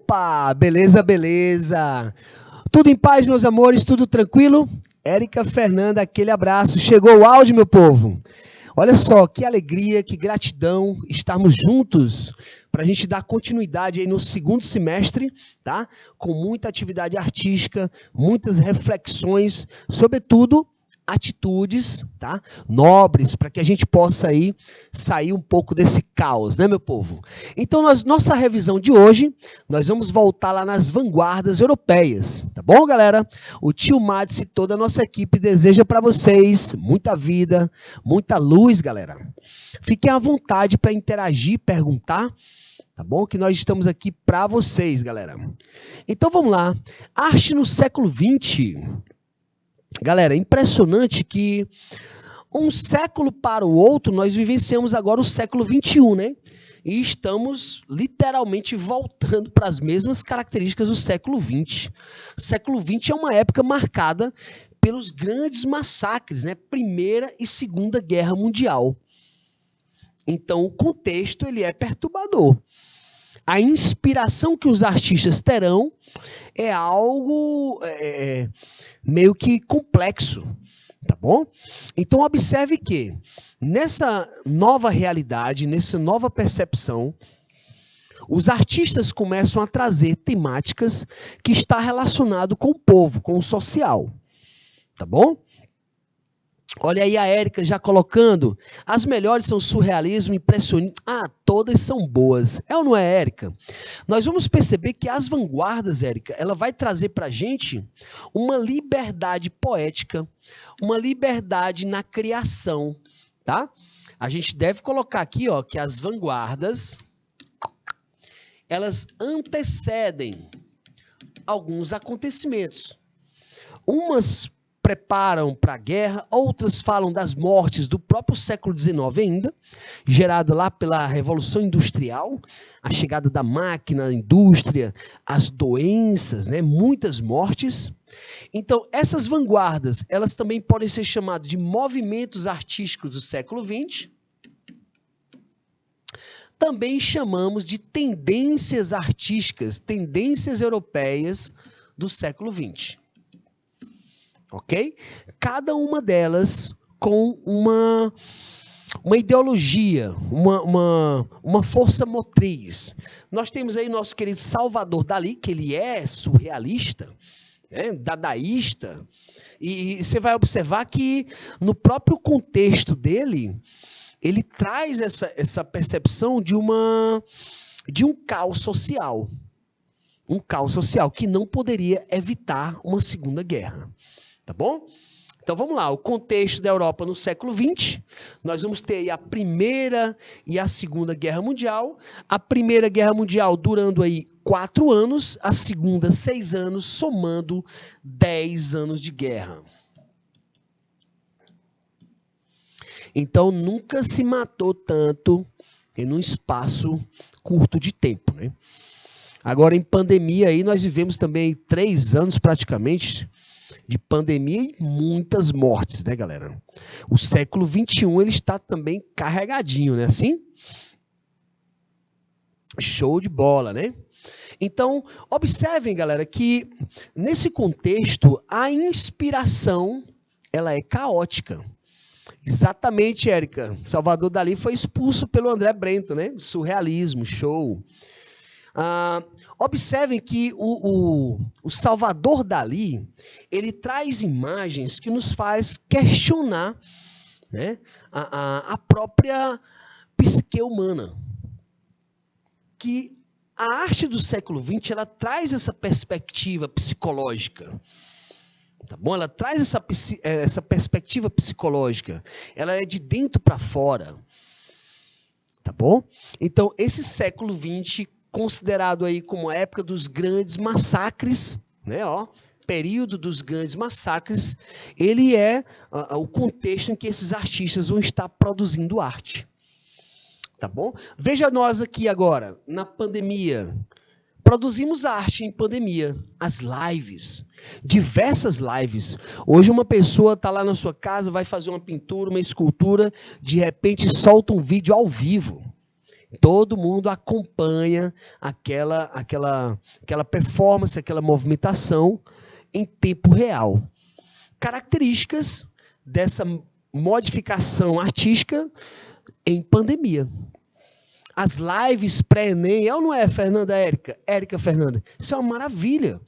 Opa, beleza, beleza. Tudo em paz, meus amores, tudo tranquilo? Érica Fernanda, aquele abraço. Chegou o áudio, meu povo? Olha só, que alegria, que gratidão estarmos juntos para a gente dar continuidade aí no segundo semestre, tá? Com muita atividade artística, muitas reflexões, sobretudo atitudes, tá? Nobres, para que a gente possa aí sair um pouco desse caos, né, meu povo? Então, nossa revisão de hoje, nós vamos voltar lá nas vanguardas europeias, tá bom, galera? O tio Mads e toda a nossa equipe deseja para vocês muita vida, muita luz, galera. Fiquem à vontade para interagir, perguntar, tá bom? Que nós estamos aqui para vocês, galera. Então, vamos lá. Arte no século XX. Galera, é impressionante que um século para o outro, nós vivenciamos agora o século XXI, né? E estamos literalmente voltando para as mesmas características do século XX. O século XX é uma época marcada pelos grandes massacres, né? Primeira e Segunda Guerra Mundial. Então, o contexto ele é perturbador. A inspiração que os artistas terão é algo meio que complexo, tá bom? Então, observe que nessa nova realidade, nessa nova percepção, os artistas começam a trazer temáticas que está relacionado com o povo, com o social, tá bom? Olha aí a Érica já colocando, as melhores são surrealismo, impressionismo, todas são boas. É ou não é, Érica? Nós vamos perceber que as vanguardas, Érica, ela vai trazer para a gente uma liberdade poética, uma liberdade na criação, tá? A gente deve colocar aqui, ó, que as vanguardas, elas antecedem alguns acontecimentos. Umas preparam para a guerra, outras falam das mortes do próprio século XIX ainda, gerada lá pela Revolução Industrial, a chegada da máquina, a indústria, as doenças, né, muitas mortes. Então, essas vanguardas, elas também podem ser chamadas de movimentos artísticos do século XX. Também chamamos de tendências artísticas, tendências europeias do século XX. Ok? Cada uma delas com uma ideologia, uma força motriz. Nós temos aí nosso querido Salvador Dalí, que ele é surrealista, né, dadaísta, e você vai observar que no próprio contexto dele, ele traz essa percepção de um caos social. Um caos social que não poderia evitar uma segunda guerra. Tá bom? Então vamos lá, o contexto da Europa no século XX, nós vamos ter aí a Primeira e a Segunda Guerra Mundial, a Primeira Guerra Mundial durando aí 4 anos, a Segunda 6 anos, somando 10 anos de guerra. Então nunca se matou tanto em um espaço curto de tempo, né? Agora em pandemia aí nós vivemos também 3 anos praticamente de pandemia e muitas mortes, né, galera? O século XXI, ele está também carregadinho, né, assim? Show de bola, né? Então, observem, galera, que nesse contexto, a inspiração, ela é caótica. Exatamente, Érica. Salvador Dalí foi expulso pelo André Brento, né? Surrealismo, show. Observem que o Salvador Dalí, ele traz imagens que nos faz questionar, né, a própria psique humana. Que a arte do século XX, ela traz essa perspectiva psicológica. Tá bom? Ela traz essa perspectiva psicológica. Ela é de dentro para fora. Tá bom? Então, esse século XX, considerado aí como a época dos grandes massacres, né, ó, período dos grandes massacres, ele é o contexto em que esses artistas vão estar produzindo arte. Tá bom? Veja nós aqui agora, na pandemia. Produzimos arte em pandemia, as lives, diversas lives. Hoje uma pessoa está lá na sua casa, vai fazer uma pintura, uma escultura, de repente solta um vídeo ao vivo. Todo mundo acompanha aquela performance, aquela movimentação em tempo real. Características dessa modificação artística em pandemia. As lives pré-ENEM, é ou não é, Fernanda Érica? Érica Fernanda, isso é uma maravilha.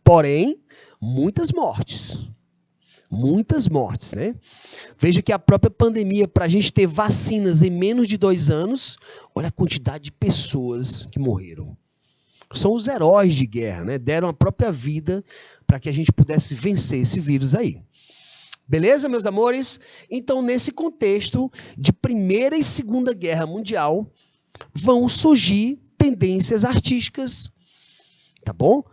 Porém, muitas mortes. Muitas mortes, né? Veja que a própria pandemia, para a gente ter vacinas em menos de 2 anos, olha a quantidade de pessoas que morreram. São os heróis de guerra, né? Deram a própria vida para que a gente pudesse vencer esse vírus aí. Beleza, meus amores? Então, nesse contexto de Primeira e Segunda Guerra Mundial, vão surgir tendências artísticas, tá bom?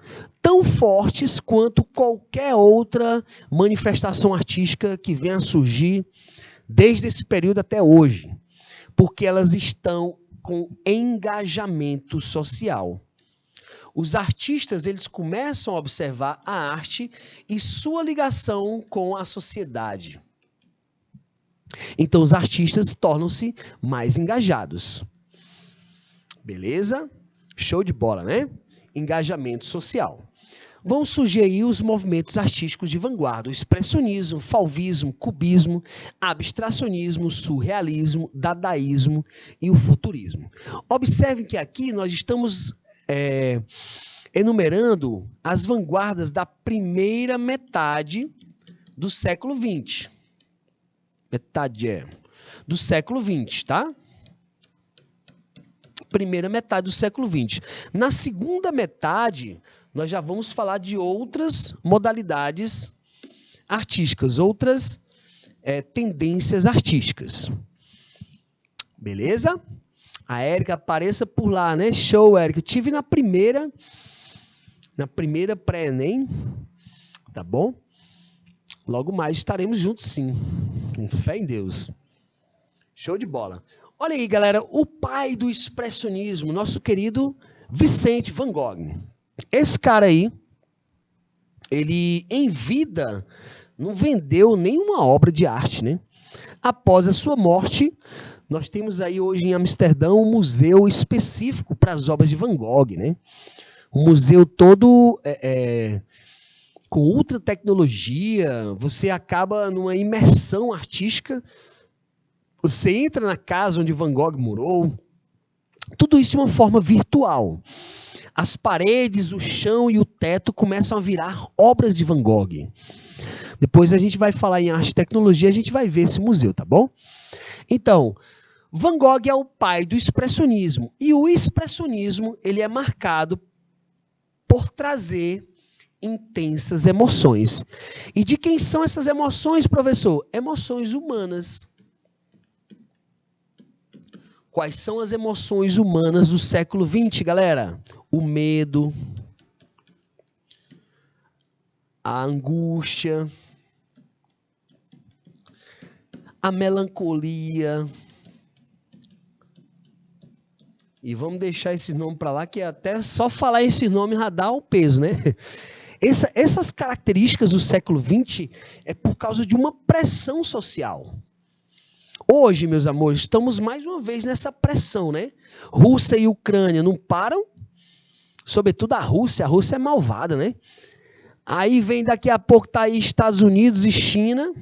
Tão fortes quanto qualquer outra manifestação artística que venha a surgir desde esse período até hoje, porque elas estão com engajamento social. Os artistas, eles começam a observar a arte e sua ligação com a sociedade. Então, os artistas tornam-se mais engajados. Beleza? Show de bola, né? Engajamento social. Vão surgir aí os movimentos artísticos de vanguarda, o expressionismo, fauvismo, cubismo, abstracionismo, surrealismo, dadaísmo e o futurismo. Observem que aqui nós estamos enumerando as vanguardas da primeira metade do século XX. Do século XX, tá? Primeira metade do século XX. Na segunda metade, nós já vamos falar de outras modalidades artísticas, outras tendências artísticas. Beleza? A Érica apareça por lá, né? Show, Érica. Tive na primeira pré-ENEM, tá bom? Logo mais estaremos juntos, sim. Com fé em Deus. Show de bola. Olha aí, galera, o pai do expressionismo, nosso querido Vicente Van Gogh. Esse cara aí, ele em vida não vendeu nenhuma obra de arte, né? Após a sua morte, nós temos aí hoje em Amsterdã um museu específico para as obras de Van Gogh, né? Um museu todo com ultra tecnologia, você acaba numa imersão artística, você entra na casa onde Van Gogh morou, tudo isso de uma forma virtual. As paredes, o chão e o teto começam a virar obras de Van Gogh. Depois a gente vai falar em arte e tecnologia, a gente vai ver esse museu, tá bom? Então, Van Gogh é o pai do expressionismo. E o expressionismo, ele é marcado por trazer intensas emoções. E de quem são essas emoções, professor? Emoções humanas. Quais são as emoções humanas do século XX, galera? O medo, a angústia, a melancolia. E vamos deixar esse nome para lá, que até só falar esse nome já dá o peso, né? Essas características do século XX é por causa de uma pressão social. Hoje, meus amores, estamos mais uma vez nessa pressão, né? Rússia e Ucrânia não param, sobretudo a Rússia é malvada, né? Aí vem daqui a pouco, tá aí Estados Unidos e China.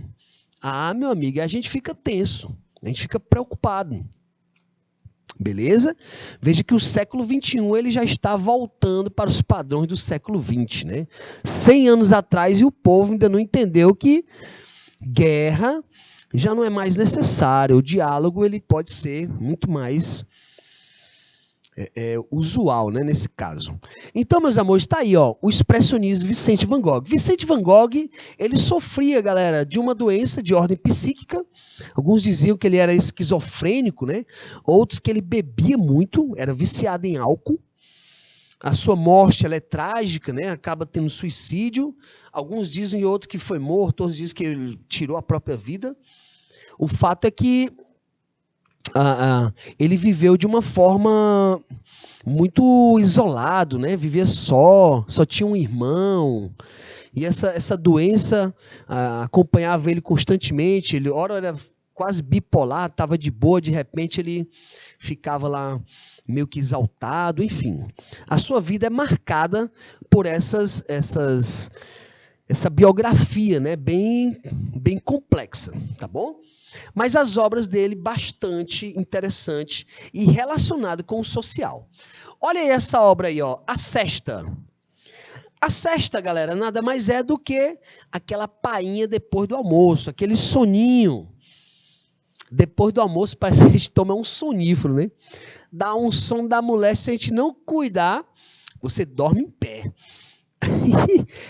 Ah, meu amigo, a gente fica tenso, a gente fica preocupado. Beleza? Veja que o século XXI ele já está voltando para os padrões do século XX, né? 100 anos atrás e o povo ainda não entendeu que guerra já não é mais necessário. O diálogo ele pode ser muito mais usual, né, nesse caso. Então, meus amores, está aí, ó, o expressionismo Vicente Van Gogh. Vicente Van Gogh, ele sofria, galera, de uma doença de ordem psíquica. Alguns diziam que ele era esquizofrênico, né? Outros que ele bebia muito, era viciado em álcool. A sua morte ela é trágica, né? Acaba tendo suicídio. Alguns dizem outros que foi morto, outros dizem que ele tirou a própria vida. O fato é que ele viveu de uma forma muito isolado, né? Vivia só tinha um irmão. E essa doença acompanhava ele constantemente. Ele, ora era quase bipolar, estava de boa, de repente ele ficava lá meio que exaltado, enfim. A sua vida é marcada por essa biografia, né, bem complexa, tá bom? Mas as obras dele bastante interessantes e relacionadas com o social. Olha aí essa obra aí, ó, A Sesta. A sesta, galera, nada mais é do que aquela painha depois do almoço, aquele soninho. Depois do almoço parece que a gente toma um sonífero, né? Dá um sono da mulher, se a gente não cuidar, você dorme em pé.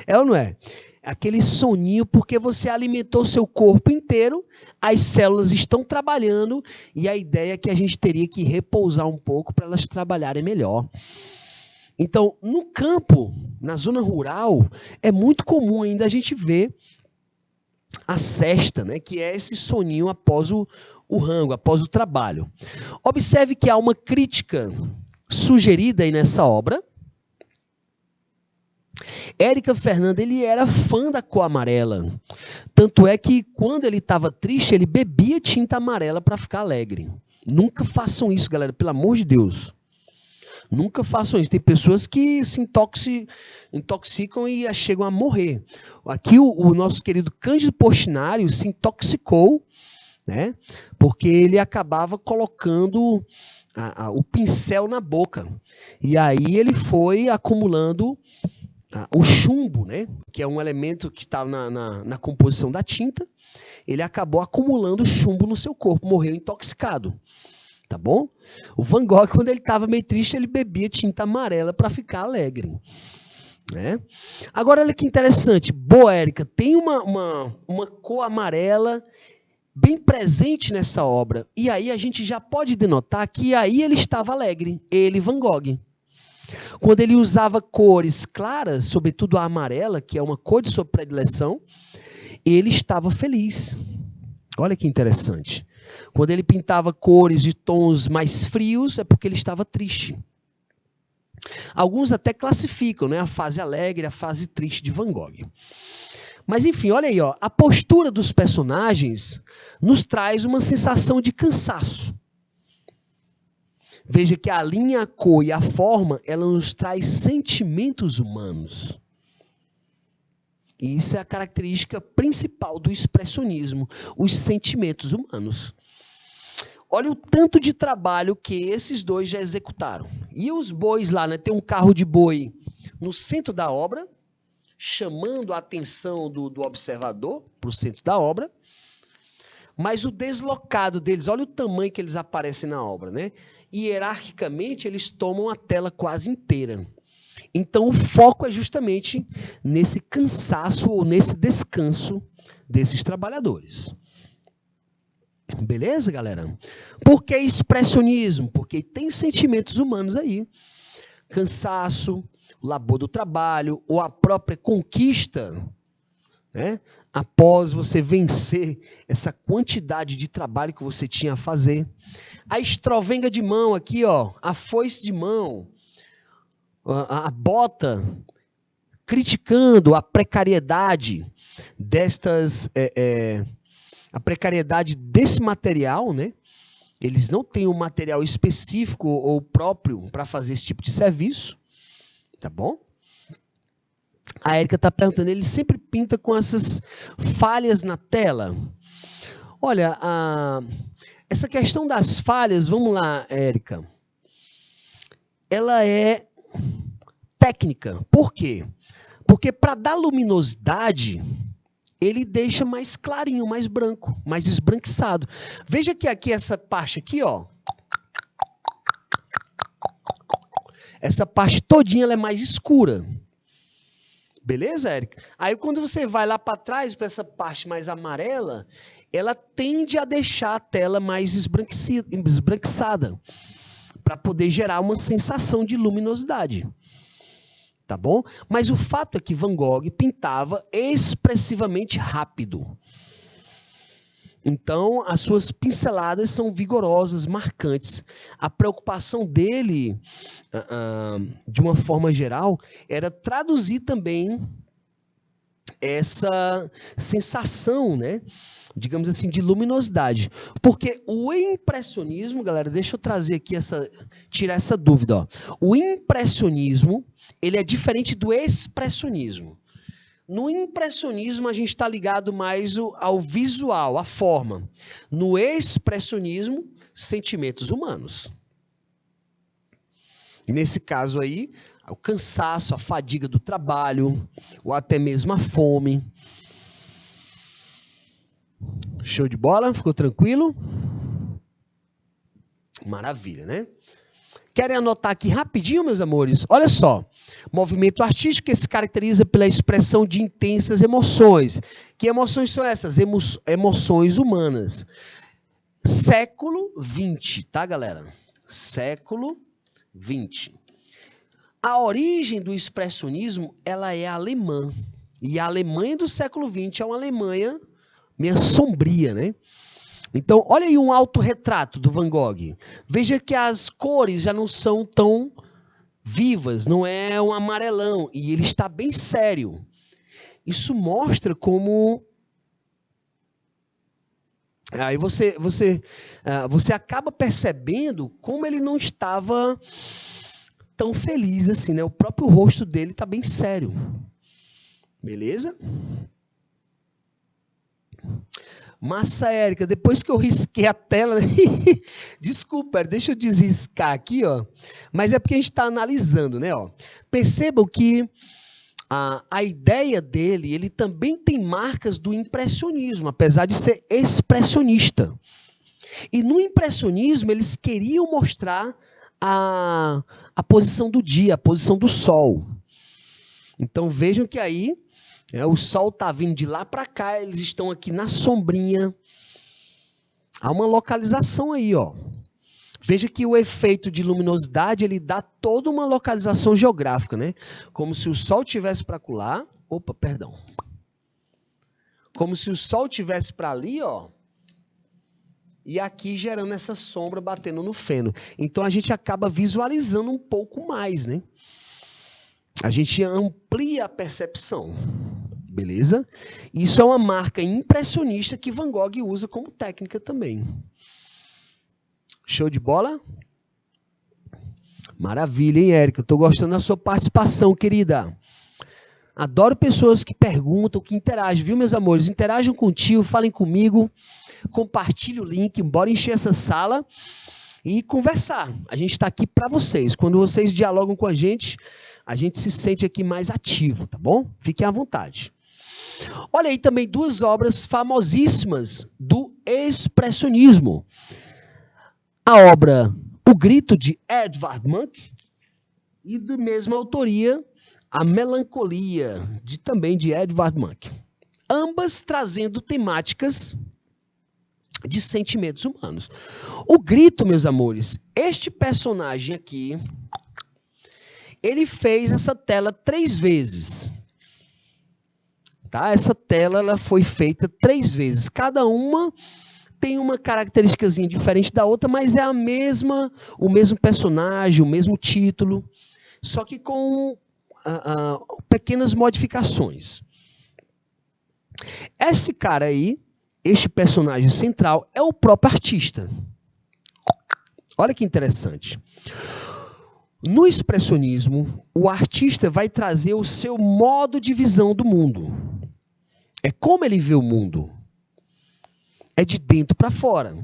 É ou não é? Aquele soninho porque você alimentou seu corpo inteiro, as células estão trabalhando e a ideia é que a gente teria que repousar um pouco para elas trabalharem melhor. Então, no campo, na zona rural, é muito comum ainda a gente ver a sesta, né, que é esse soninho após o rango, após o trabalho. Observe que há uma crítica sugerida aí nessa obra. Érica Fernanda, ele era fã da cor amarela. Tanto é que quando ele estava triste, ele bebia tinta amarela para ficar alegre. Nunca façam isso, galera, pelo amor de Deus. Nunca façam isso. Tem pessoas que se intoxicam e chegam a morrer. Aqui o nosso querido Cândido Portinari se intoxicou, né? Porque ele acabava colocando o pincel na boca. E aí ele foi acumulando o chumbo, né? Que é um elemento que está na composição da tinta. Ele acabou acumulando chumbo no seu corpo, morreu intoxicado. Tá bom? O Van Gogh, quando ele estava meio triste, ele bebia tinta amarela para ficar alegre. Né? Agora, olha que interessante. Boa, Érica, tem uma cor amarela bem presente nessa obra. E aí a gente já pode denotar que aí ele estava alegre, ele, Van Gogh. Quando ele usava cores claras, sobretudo a amarela, que é uma cor de sua predileção, ele estava feliz. Olha que interessante. Quando ele pintava cores de tons mais frios, é porque ele estava triste. Alguns até classificam, né, a fase alegre, a fase triste de Van Gogh. Mas enfim, olha aí, ó, a postura dos personagens nos traz uma sensação de cansaço. Veja que a linha, a cor e a forma, ela nos traz sentimentos humanos. E isso é a característica principal do expressionismo, os sentimentos humanos. Olha o tanto de trabalho que esses dois já executaram. E os bois lá, né? Tem um carro de boi no centro da obra, chamando a atenção do observador para o centro da obra. Mas o deslocado deles, olha o tamanho que eles aparecem na obra, né? Hierarquicamente, eles tomam a tela quase inteira. Então, o foco é justamente nesse cansaço ou nesse descanso desses trabalhadores. Beleza, galera? Por que expressionismo? Porque tem sentimentos humanos aí. Cansaço, o labor do trabalho, ou a própria conquista, né? Após você vencer essa quantidade de trabalho que você tinha a fazer. A estrovenga de mão aqui, ó, a foice de mão, a bota, criticando a precariedade a precariedade desse material, né? Eles não têm um material específico ou próprio para fazer esse tipo de serviço, tá bom? A Érica está perguntando, ele sempre pinta com essas falhas na tela. Olha, essa questão das falhas, vamos lá, Érica. Ela é técnica. Por quê? Porque para dar luminosidade, ele deixa mais clarinho, mais branco, mais esbranquiçado. Veja que aqui essa parte aqui, ó. Essa parte todinha ela é mais escura. Beleza, Érica? Aí quando você vai lá para trás, para essa parte mais amarela, ela tende a deixar a tela mais esbranquiçada, para poder gerar uma sensação de luminosidade. Tá bom? Mas o fato é que Van Gogh pintava expressivamente rápido. Então, as suas pinceladas são vigorosas, marcantes. A preocupação dele, de uma forma geral, era traduzir também essa sensação, né, digamos assim, de luminosidade. Porque o impressionismo, galera, deixa eu trazer aqui tirar essa dúvida, ó. O impressionismo, ele é diferente do expressionismo. No impressionismo, a gente está ligado mais ao visual, à forma. No expressionismo, sentimentos humanos. Nesse caso aí, o cansaço, a fadiga do trabalho, ou até mesmo a fome. Show de bola? Ficou tranquilo? Maravilha, né? Querem anotar aqui rapidinho, meus amores? Olha só. Movimento artístico que se caracteriza pela expressão de intensas emoções. Que emoções são essas? Emoções humanas. Século XX, tá, galera? Século XX. A origem do expressionismo, ela é alemã. E a Alemanha do século XX é uma Alemanha meio sombria, né? Então, olha aí um autorretrato do Van Gogh. Veja que as cores já não são tão vivas, não é um amarelão, e ele está bem sério. Isso mostra como... Aí você acaba percebendo como ele não estava tão feliz assim, né? O próprio rosto dele está bem sério. Beleza? Massa, Érica, depois que eu risquei a tela, desculpa, deixa eu desriscar aqui, ó. Mas é porque a gente está analisando, né? Ó. Percebam que a ideia dele, ele também tem marcas do impressionismo, apesar de ser expressionista. E no impressionismo, eles queriam mostrar a posição do dia, a posição do sol. Então vejam que aí o sol está vindo de lá para cá, eles estão aqui na sombrinha. Há uma localização aí, ó. Veja que o efeito de luminosidade, ele dá toda uma localização geográfica, né? Como se o sol tivesse para lá. Opa, perdão. Como se o sol tivesse para ali, ó. E aqui gerando essa sombra batendo no feno. Então a gente acaba visualizando um pouco mais, né? A gente amplia a percepção. Beleza? Isso é uma marca impressionista que Van Gogh usa como técnica também. Show de bola? Maravilha, hein, Érica? Estou gostando da sua participação, querida. Adoro pessoas que perguntam, que interagem, viu, meus amores? Interajam com o tio, falem comigo, compartilhem o link, bora encher essa sala e conversar. A gente está aqui para vocês. Quando vocês dialogam com a gente se sente aqui mais ativo, tá bom? Fiquem à vontade. Olha aí também duas obras famosíssimas do expressionismo. A obra O Grito, de Edvard Munch, e da mesma autoria, A Melancolia, também de Edvard Munch. Ambas trazendo temáticas de sentimentos humanos. O Grito, meus amores, este personagem aqui, ele fez essa tela 3 vezes. Tá? Essa tela ela foi feita 3 vezes. Cada uma tem uma característicazinha diferente da outra, mas é o mesmo personagem, o mesmo título, só que com pequenas modificações. Esse cara aí, este personagem central, é o próprio artista. Olha que interessante. No expressionismo, o artista vai trazer o seu modo de visão do mundo. É como ele vê o mundo. É de dentro para fora.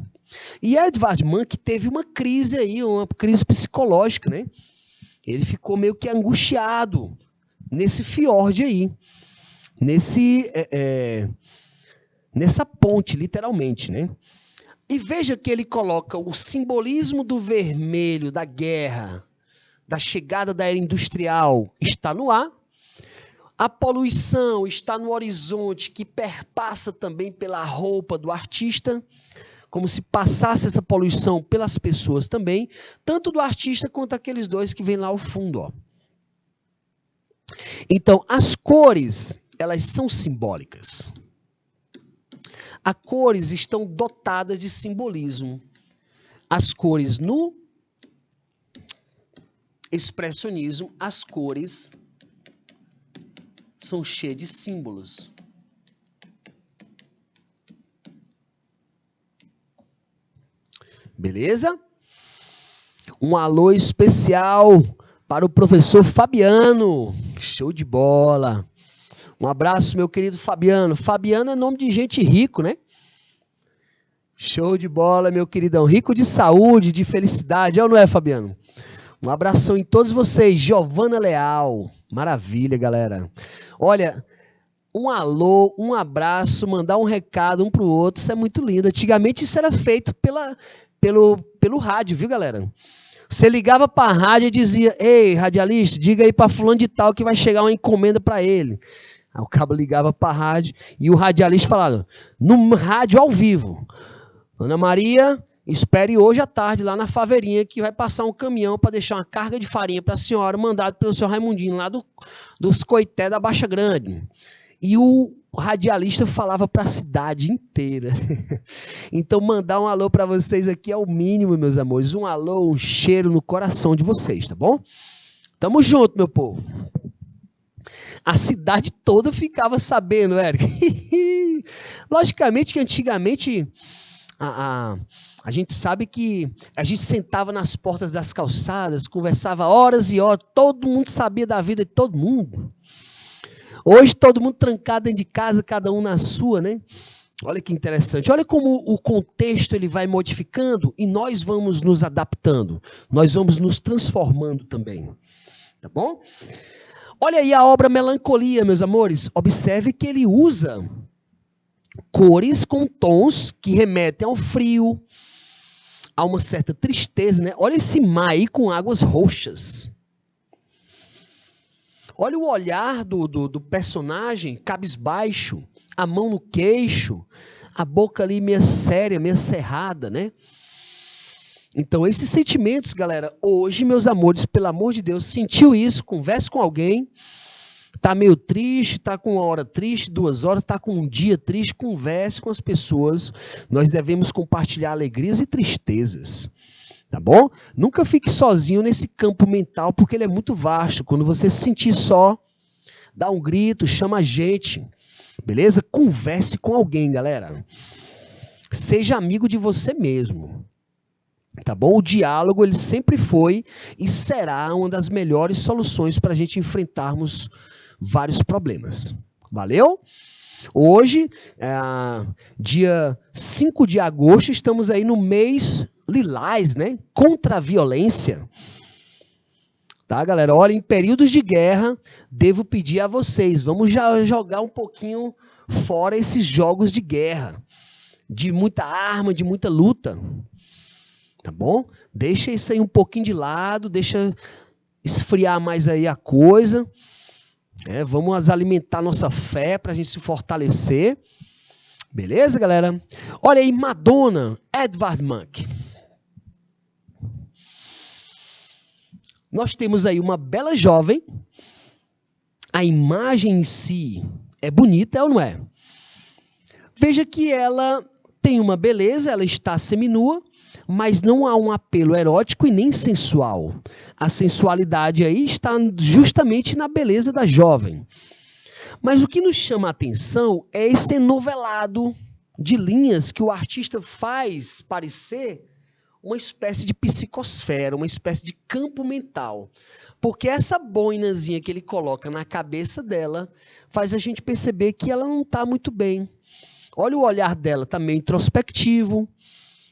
E Edvard Munch teve uma crise aí, uma crise psicológica, né? Ele ficou meio que angustiado nesse fiord aí. Nessa ponte, literalmente, né? E veja que ele coloca o simbolismo do vermelho, da guerra, da chegada da era industrial, está no ar. A poluição está no horizonte, que perpassa também pela roupa do artista, como se passasse essa poluição pelas pessoas também, tanto do artista quanto aqueles dois que vêm lá ao fundo. Ó. Então, as cores, elas são simbólicas. As cores estão dotadas de simbolismo. As cores no expressionismo, as cores são cheias de símbolos. Beleza? Um alô especial para o professor Fabiano. Show de bola. Um abraço, meu querido Fabiano. Fabiano é nome de gente rico, né? Show de bola, meu queridão. Rico de saúde, de felicidade. É ou não é, Fabiano? Um abração em todos vocês. Giovana Leal. Maravilha, galera. Olha, um alô, um abraço, mandar um recado um pro outro, isso é muito lindo. Antigamente isso era feito pelo rádio, viu, galera? Você ligava para a rádio e dizia: ei, radialista, diga aí para fulano de tal que vai chegar uma encomenda para ele. Aí o cabo ligava para a rádio e o radialista falava, no rádio ao vivo: Ana Maria, espere hoje à tarde lá na Faveirinha que vai passar um caminhão para deixar uma carga de farinha para a senhora, mandado pelo senhor Raimundinho, lá dos Coité da Baixa Grande. E o radialista falava para a cidade inteira. Então, mandar um alô para vocês aqui é o mínimo, meus amores. Um alô, um cheiro no coração de vocês, tá bom? Tamo junto, meu povo. A cidade toda ficava sabendo, Eric. Logicamente que antigamente a gente sabe que a gente sentava nas portas das calçadas, conversava horas e horas, todo mundo sabia da vida de todo mundo. Hoje todo mundo trancado dentro de casa, cada um na sua, né? Olha que interessante. Olha como o contexto ele vai modificando e nós vamos nos adaptando. Nós vamos nos transformando também. Tá bom? Olha aí a obra Melancolia, meus amores. Observe que ele usa cores com tons que remetem ao frio, a uma certa tristeza, né? Olha esse mar aí com águas roxas. Olha o olhar do personagem, cabisbaixo, a mão no queixo, a boca ali meio séria, meio cerrada, né? Então, esses sentimentos, galera, hoje, meus amores, pelo amor de Deus, sentiu isso, converse com alguém, tá meio triste, tá com uma hora triste, 2 horas, tá com um dia triste, converse com as pessoas. Nós devemos compartilhar alegrias e tristezas. Tá bom? Nunca fique sozinho nesse campo mental, porque ele é muito vasto. Quando você se sentir só, dá um grito, chama a gente. Beleza? Converse com alguém, galera. Seja amigo de você mesmo. Tá bom? O diálogo, ele sempre foi e será uma das melhores soluções para a gente enfrentarmos vários problemas. Valeu? Hoje, dia 5 de agosto, estamos aí no mês Lilás, né? Contra a violência. Tá, galera? Olha, em períodos de guerra, devo pedir a vocês, vamos já jogar um pouquinho fora esses jogos de guerra, de muita arma, de muita luta. Tá bom? Deixa isso aí um pouquinho de lado, deixa esfriar mais aí a coisa. Vamos alimentar nossa fé para a gente se fortalecer. Beleza, galera? Olha aí, Madonna, Edvard Munch. Nós temos aí uma bela jovem. A imagem em si é bonita, é ou não é? Veja que ela tem uma beleza, ela está seminua, mas não há um apelo erótico e nem sensual. A sensualidade aí está justamente na beleza da jovem. Mas o que nos chama a atenção é esse enovelado de linhas que o artista faz parecer uma espécie de psicosfera, uma espécie de campo mental. Porque essa boinazinha que ele coloca na cabeça dela faz a gente perceber que ela não está muito bem. Olha o olhar dela, está meio introspectivo,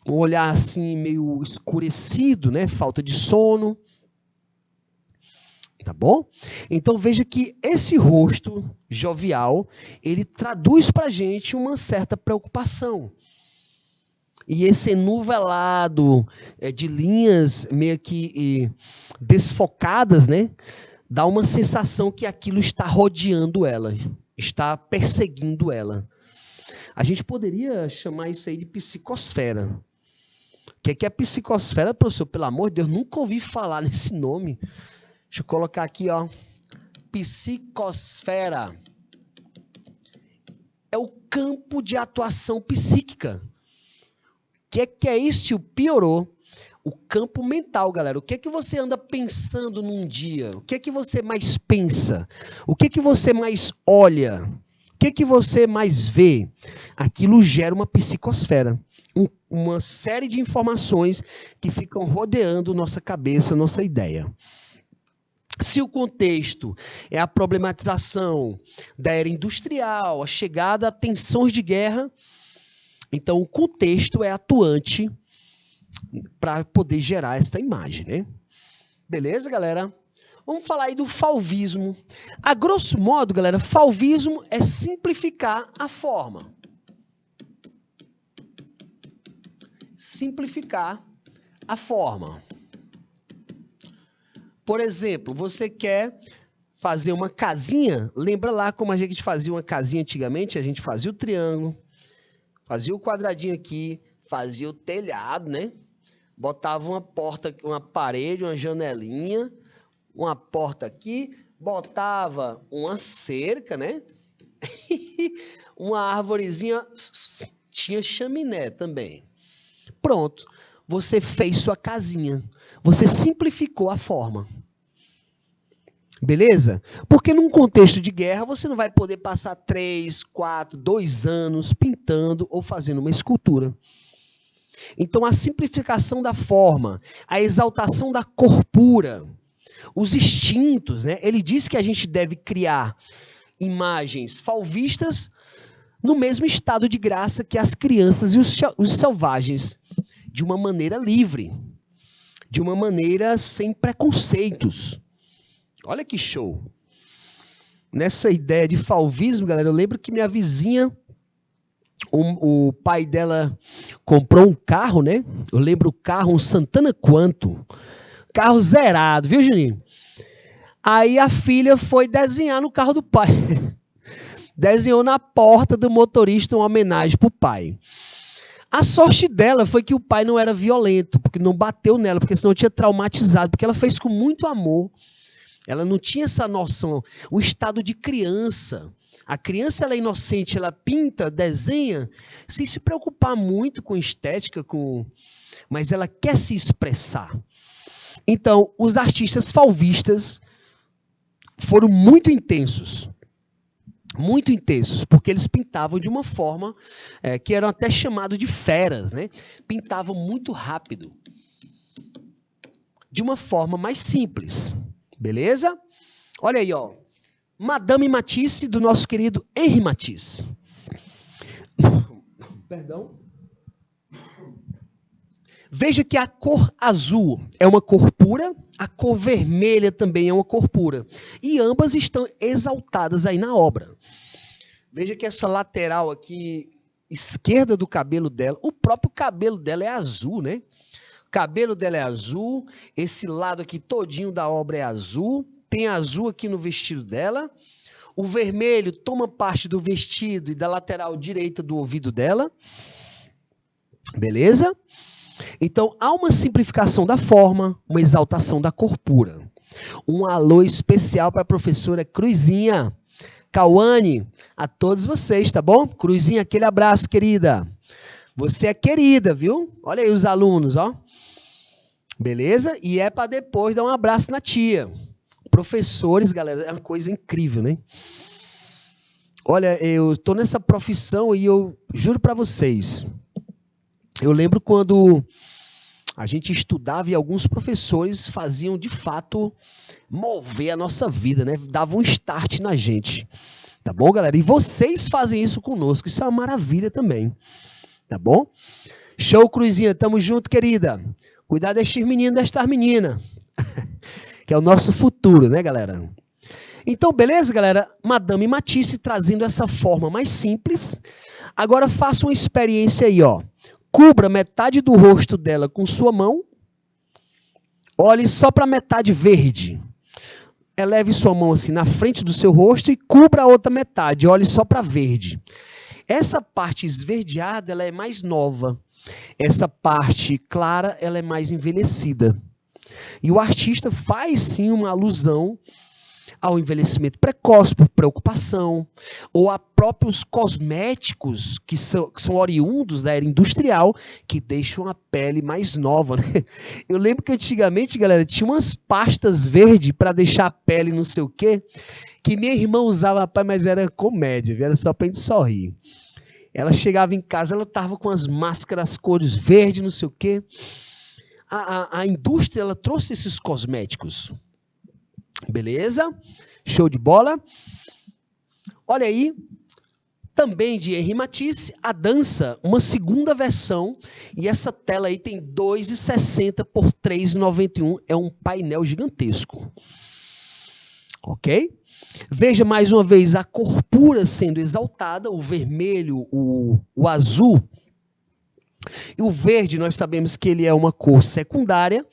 um olhar assim meio escurecido, né? Falta de sono. Tá bom? Então veja que esse rosto jovial, ele traduz para a gente uma certa preocupação. E esse enuvelado de linhas meio que desfocadas, né? Dá uma sensação que aquilo está rodeando ela, está perseguindo ela. A gente poderia chamar isso aí de psicosfera. O que é psicosfera, professor? Pelo amor de Deus, nunca ouvi falar nesse nome. Deixa eu colocar aqui, ó. Psicosfera. É o campo de atuação psíquica. O que é isso, tio? Piorou. O campo mental, galera. O que é que você anda pensando num dia? O que é que você mais pensa? O que é que você mais olha? O que é que você mais vê? Aquilo gera uma psicosfera. uma série de informações que ficam rodeando nossa cabeça, nossa ideia. Se o contexto é a problematização da era industrial, a chegada a tensões de guerra, então o contexto é atuante para poder gerar esta imagem, né? Beleza, galera? Vamos falar aí do fauvismo. A grosso modo, galera, fauvismo é simplificar a forma. Simplificar a forma. Por exemplo, você quer fazer uma casinha, lembra lá como a gente fazia uma casinha antigamente? A gente fazia o triângulo, fazia o quadradinho aqui, fazia o telhado, né? Botava uma porta, uma parede, uma janelinha, uma porta aqui, botava uma cerca, né? Uma árvorezinha, tinha chaminé também. Pronto, você fez sua casinha, você simplificou a forma. Beleza? Porque num contexto de guerra, você não vai poder passar 3, 4, 2 anos pintando ou fazendo uma escultura. Então, a simplificação da forma, a exaltação da corpura, os instintos, né? Ele diz que a gente deve criar imagens fauvistas no mesmo estado de graça que as crianças e os selvagens, de uma maneira livre, de uma maneira sem preconceitos. Olha que show. Nessa ideia de fauvismo, galera, eu lembro que minha vizinha, o pai dela comprou um carro, né? Eu lembro o carro, um Santana Quanto. Carro zerado, viu, Juninho? Aí a filha foi desenhar no carro do pai. Desenhou na porta do motorista uma homenagem pro pai. A sorte dela foi que o pai não era violento, porque não bateu nela, porque senão tinha traumatizado, porque ela fez com muito amor. Ela não tinha essa noção, o estado de criança. A criança ela é inocente, ela pinta, desenha, sem se preocupar muito com estética, mas ela quer se expressar. Então, os artistas fauvistas foram muito intensos, porque eles pintavam de uma forma que eram até chamados de feras, né? Pintavam muito rápido, de uma forma mais simples. Beleza? Olha aí, ó. Madame Matisse, do nosso querido Henri Matisse. Perdão. Veja que a cor azul é uma cor pura, a cor vermelha também é uma cor pura. E ambas estão exaltadas aí na obra. Veja que essa lateral aqui, esquerda do cabelo dela, o próprio cabelo dela é azul, né? O cabelo dela é azul, esse lado aqui todinho da obra é azul, tem azul aqui no vestido dela, o vermelho toma parte do vestido e da lateral direita do ouvido dela, beleza? Então, há uma simplificação da forma, uma exaltação da corpura. Um alô especial para a professora Cruzinha, Cauane, a todos vocês, tá bom? Cruzinha, aquele abraço, querida. Você é querida, viu? Olha aí os alunos, ó. Beleza? E é para depois dar um abraço na tia. Professores, galera, é uma coisa incrível, né? Olha, eu tô nessa profissão e eu juro para vocês, eu lembro quando a gente estudava e alguns professores faziam, de fato, mover a nossa vida, né? Davam um start na gente. Tá bom, galera? E vocês fazem isso conosco. Isso é uma maravilha também. Tá bom? Show, Cruzinha. Tamo junto, querida. Cuidar destes meninos, destas meninas. Que é o nosso futuro, né, galera? Então, beleza, galera? Madame Matisse trazendo essa forma mais simples. Agora faça uma experiência aí, ó. Cubra metade do rosto dela com sua mão. Olhe só para a metade verde. Eleve sua mão assim na frente do seu rosto e cubra a outra metade. Olhe só para verde. Essa parte esverdeada, ela é mais nova. Essa parte clara, ela é mais envelhecida. E o artista faz sim uma alusão ao envelhecimento precoce por preocupação, ou a próprios cosméticos que são oriundos da era industrial, que deixam a pele mais nova, né? Eu lembro que antigamente, galera, tinha umas pastas verdes para deixar a pele não sei o quê, que minha irmã usava, rapaz, mas era comédia, viu? Era só para a gente sorrir. Ela chegava em casa, ela estava com as máscaras, cores verde, não sei o quê. A indústria, ela trouxe esses cosméticos. Beleza? Show de bola. Olha aí, também de Henri Matisse, a dança, uma segunda versão, e essa tela aí tem 2,60 por 3,91, é um painel gigantesco. Ok? Veja mais uma vez a cor pura sendo exaltada, o vermelho, o azul, e o verde nós sabemos que ele é uma cor secundária,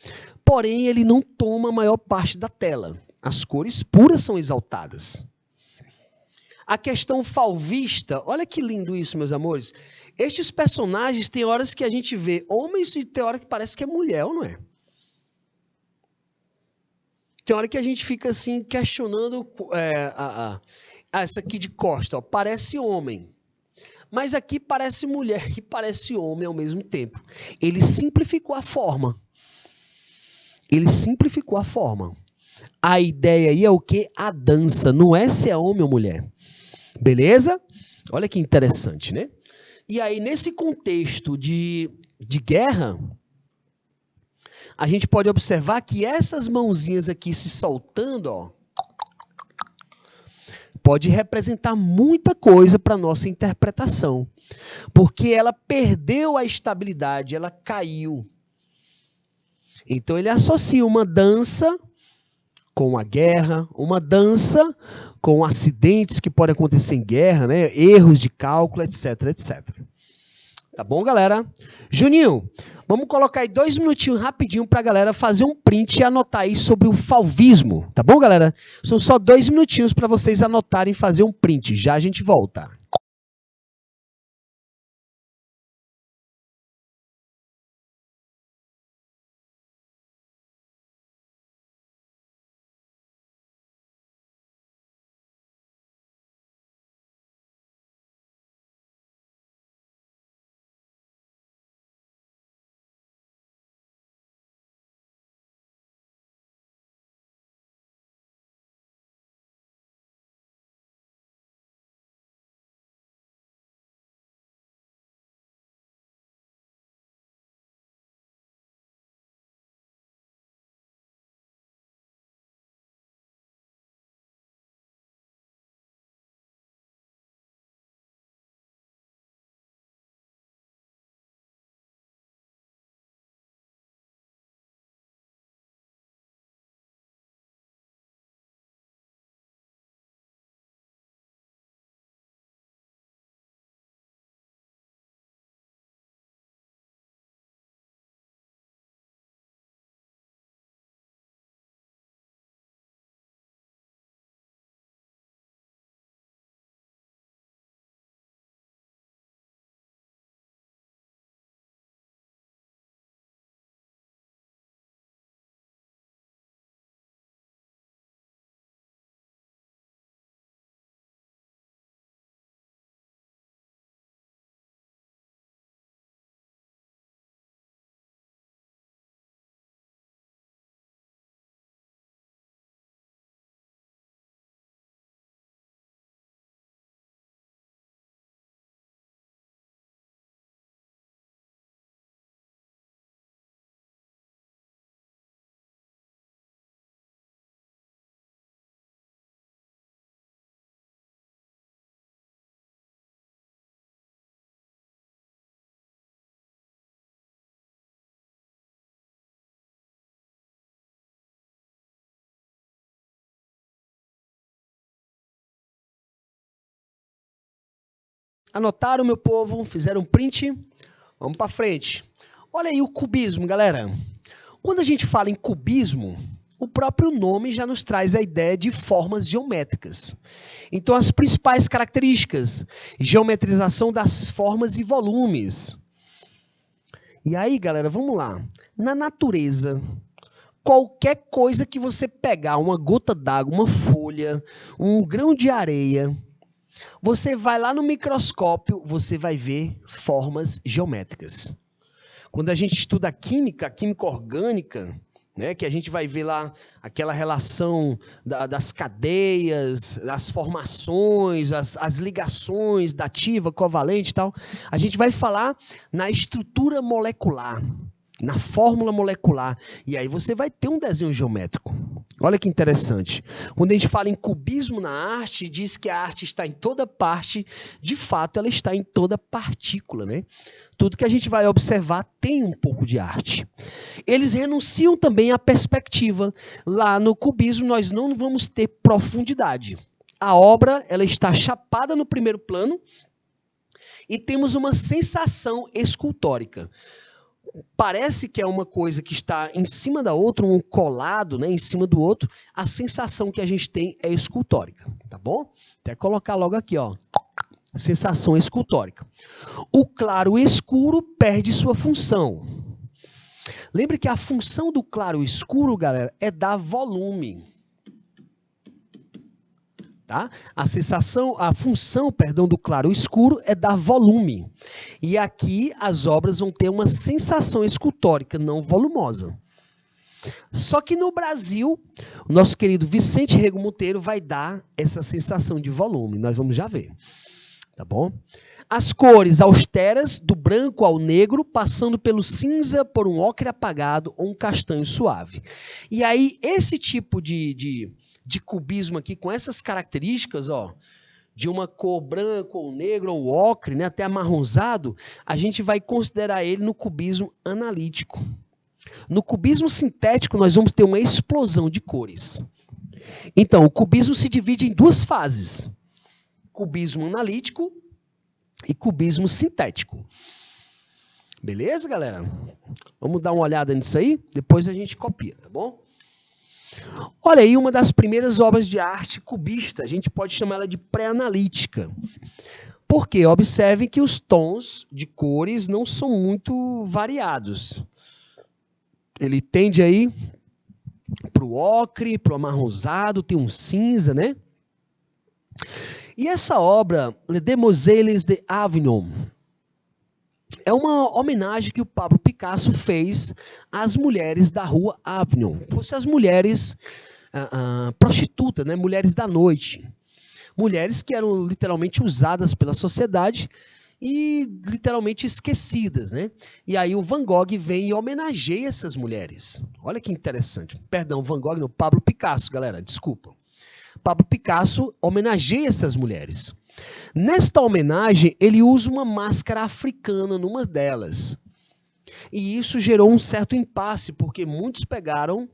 porém ele não toma a maior parte da tela. As cores puras são exaltadas. A questão falvista, olha que lindo isso, meus amores. Estes personagens, tem horas que a gente vê homens e tem hora que parece que é mulher, ou não é? Tem hora que a gente fica assim, questionando, essa aqui de costa, ó, parece homem. Mas aqui parece mulher e parece homem ao mesmo tempo. Ele simplificou a forma. Ele simplificou a forma. A ideia aí é o quê? A dança, não é se é homem ou mulher. Beleza? Olha que interessante, né? E aí, nesse contexto de guerra, a gente pode observar que essas mãozinhas aqui se soltando, ó, pode representar muita coisa para a nossa interpretação. Porque ela perdeu a estabilidade, ela caiu. Então, ele associa uma dança com a guerra, uma dança com acidentes que podem acontecer em guerra, né? Erros de cálculo, etc, etc. Tá bom, galera? Juninho, vamos colocar aí 2 minutinhos rapidinho para a galera fazer um print e anotar aí sobre o falvismo. Tá bom, galera? São só 2 minutinhos para vocês anotarem e fazer um print. Já a gente volta. Anotaram, meu povo? Fizeram um print? Vamos para frente. Olha aí o cubismo, galera. Quando a gente fala em cubismo, o próprio nome já nos traz a ideia de formas geométricas. Então, as principais características: geometrização das formas e volumes. E aí, galera, vamos lá. Na natureza, qualquer coisa que você pegar, uma gota d'água, uma folha, um grão de areia, você vai lá no microscópio, você vai ver formas geométricas. Quando a gente estuda a química orgânica, né, que a gente vai ver lá aquela relação das cadeias, das formações, as ligações dativa, covalente e tal. A gente vai falar na estrutura molecular, na fórmula molecular. E aí você vai ter um desenho geométrico. Olha que interessante. Quando a gente fala em cubismo na arte, diz que a arte está em toda parte, de fato ela está em toda partícula, né? Tudo que a gente vai observar tem um pouco de arte. Eles renunciam também à perspectiva. Lá no cubismo nós não vamos ter profundidade. A obra ela está chapada no primeiro plano e temos uma sensação escultórica. Parece que é uma coisa que está em cima da outra, um colado, né, em cima do outro. A sensação que a gente tem é escultórica, tá bom? Até colocar logo aqui, ó. Sensação escultórica. O claro e escuro perde sua função. Lembre que a função do claro e escuro, galera, é dar volume. Tá? A função do claro e escuro é dar volume. E aqui as obras vão ter uma sensação escultórica, não volumosa. Só que no Brasil, o nosso querido Vicente Rego Monteiro vai dar essa sensação de volume. Nós vamos já ver. Tá bom? As cores austeras, do branco ao negro, passando pelo cinza, por um ocre apagado ou um castanho suave. E aí, esse tipo de cubismo aqui, com essas características, ó, de uma cor branca ou negro ou ocre, né, até amarronzado, a gente vai considerar ele no cubismo analítico. No cubismo sintético, nós vamos ter uma explosão de cores. Então, o cubismo se divide em duas fases. Cubismo analítico e cubismo sintético. Beleza, galera? Vamos dar uma olhada nisso aí? Depois a gente copia, tá bom? Olha aí uma das primeiras obras de arte cubista. A gente pode chamar ela de pré-analítica. Porque observem que os tons de cores não são muito variados. Ele tende aí para o ocre, para o amarronzado, tem um cinza, né? E essa obra, Les Demoiselles d'Avignon, é uma homenagem que o Pablo Picasso fez às mulheres da rua Avignon. Fossem as mulheres prostitutas, né? Mulheres da noite. Mulheres que eram literalmente usadas pela sociedade e literalmente esquecidas, né? E aí o Van Gogh vem e homenageia essas mulheres. Olha que interessante. Perdão, Van Gogh não, Pablo Picasso, galera, desculpa. Pablo Picasso homenageia essas mulheres. Nesta homenagem, ele usa uma máscara africana numa delas. E isso gerou um certo impasse, porque muitos pegaram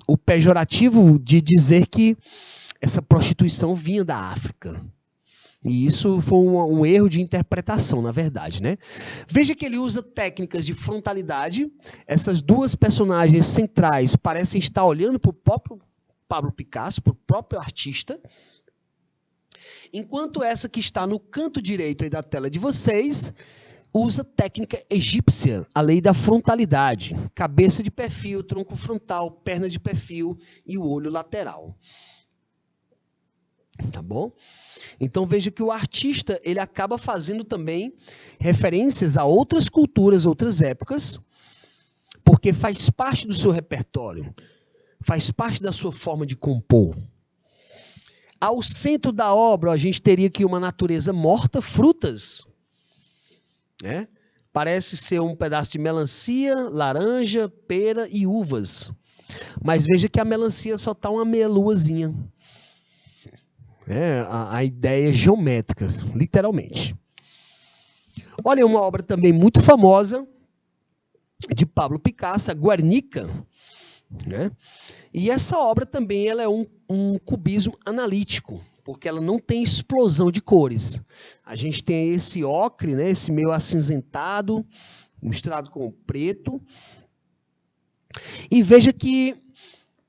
o pejorativo de dizer que essa prostituição vinha da África. E isso foi um erro de interpretação, na verdade, né? Veja que ele usa técnicas de frontalidade. Essas duas personagens centrais parecem estar olhando para o próprio Pablo Picasso, para o próprio artista, enquanto essa que está no canto direito aí da tela de vocês usa técnica egípcia, a lei da frontalidade, cabeça de perfil, tronco frontal, perna de perfil e o olho lateral. Tá bom? Então veja que o artista ele acaba fazendo também referências a outras culturas, outras épocas, porque faz parte do seu repertório. Faz parte da sua forma de compor. Ao centro da obra, a gente teria aqui uma natureza morta, frutas. Né? Parece ser um pedaço de melancia, laranja, pera e uvas. Mas veja que a melancia só está uma meia luazinha. A ideia é geométrica, literalmente. Olha uma obra também muito famosa de Pablo Picasso, a Guernica. Né? E essa obra também ela é um cubismo analítico, porque ela não tem explosão de cores. A gente tem esse ocre, né, esse meio acinzentado, misturado com o preto. E veja que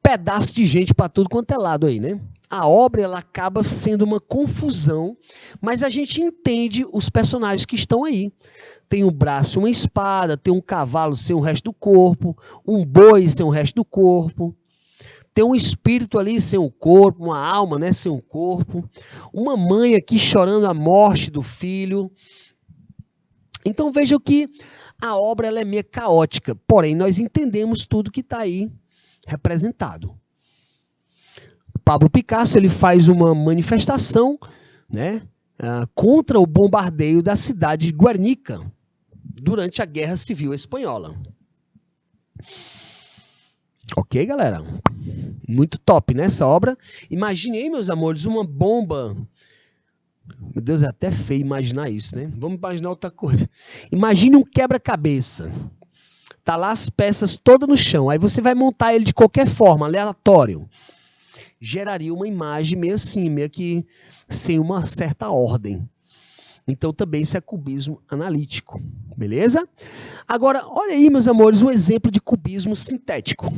pedaço de gente para tudo quanto é lado aí, né? A obra ela acaba sendo uma confusão, mas a gente entende os personagens que estão aí. Tem um braço, uma espada, tem um cavalo sem o resto do corpo, um boi sem o resto do corpo, tem um espírito ali sem o corpo, uma alma, né, sem o corpo, uma mãe aqui chorando a morte do filho. Então vejam que a obra ela é meio caótica, porém nós entendemos tudo que está aí representado. Pablo Picasso ele faz uma manifestação, né, contra o bombardeio da cidade de Guernica durante a Guerra Civil Espanhola. Ok, galera? Muito top, né, essa obra. Imagine aí, meus amores, uma bomba. Meu Deus, é até feio imaginar isso, né? Vamos imaginar outra coisa. Imagine um quebra-cabeça. Tá lá as peças todas no chão. Aí você vai montar ele de qualquer forma, aleatório. Geraria uma imagem meio assim, meio que sem uma certa ordem. Então também isso é cubismo analítico, beleza? Agora, olha aí, meus amores, um exemplo de cubismo sintético.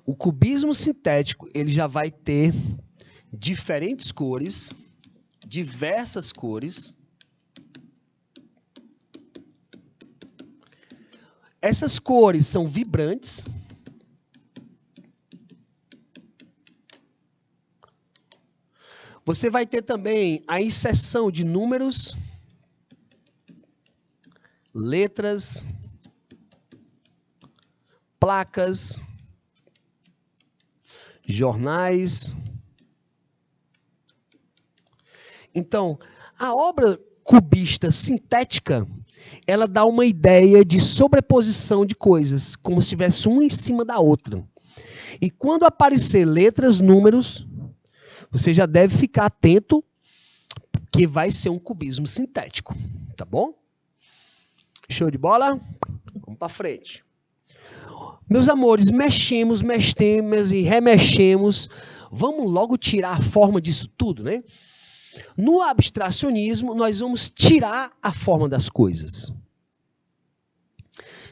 O cubismo sintético, ele já vai ter diferentes cores, diversas cores. Essas cores são vibrantes. Você vai ter também a inserção de números, letras, placas, jornais. Então, a obra cubista sintética, ela dá uma ideia de sobreposição de coisas, como se tivesse uma em cima da outra. E quando aparecer letras, números, você já deve ficar atento que vai ser um cubismo sintético, tá bom? Show de bola? Vamos para frente. Meus amores, mexemos e remexemos. Vamos logo tirar a forma disso tudo, né? No abstracionismo, nós vamos tirar a forma das coisas.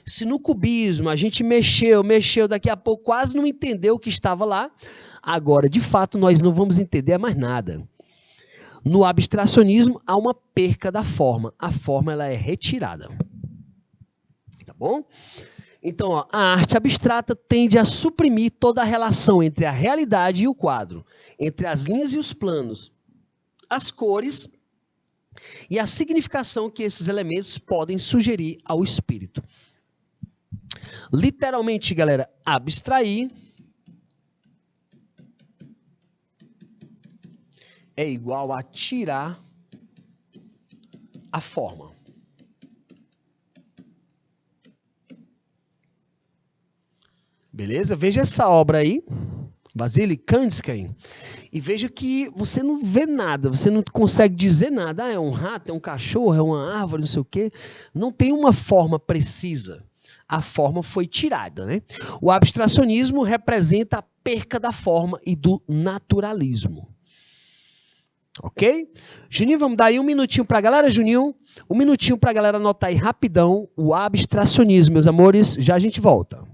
Se no cubismo a gente mexeu, daqui a pouco quase não entendeu o que estava lá, agora, de fato, nós não vamos entender mais nada. No abstracionismo, há uma perca da forma. A forma ela é retirada. Tá bom? Então, ó, a arte abstrata tende a suprimir toda a relação entre a realidade e o quadro, entre as linhas e os planos, as cores e a significação que esses elementos podem sugerir ao espírito. Literalmente, galera, abstrair é igual a tirar a forma. Beleza? Veja essa obra aí, Vasily Kandinsky, e veja que você não vê nada, você não consegue dizer nada. Ah, é um rato, é um cachorro, é uma árvore, não sei o quê. Não tem uma forma precisa. A forma foi tirada, né? O abstracionismo representa a perca da forma e do naturalismo. Ok? Juninho, vamos dar aí um minutinho para a galera, Juninho. Um minutinho para a galera anotar aí rapidão o abstracionismo, meus amores. Já a gente volta.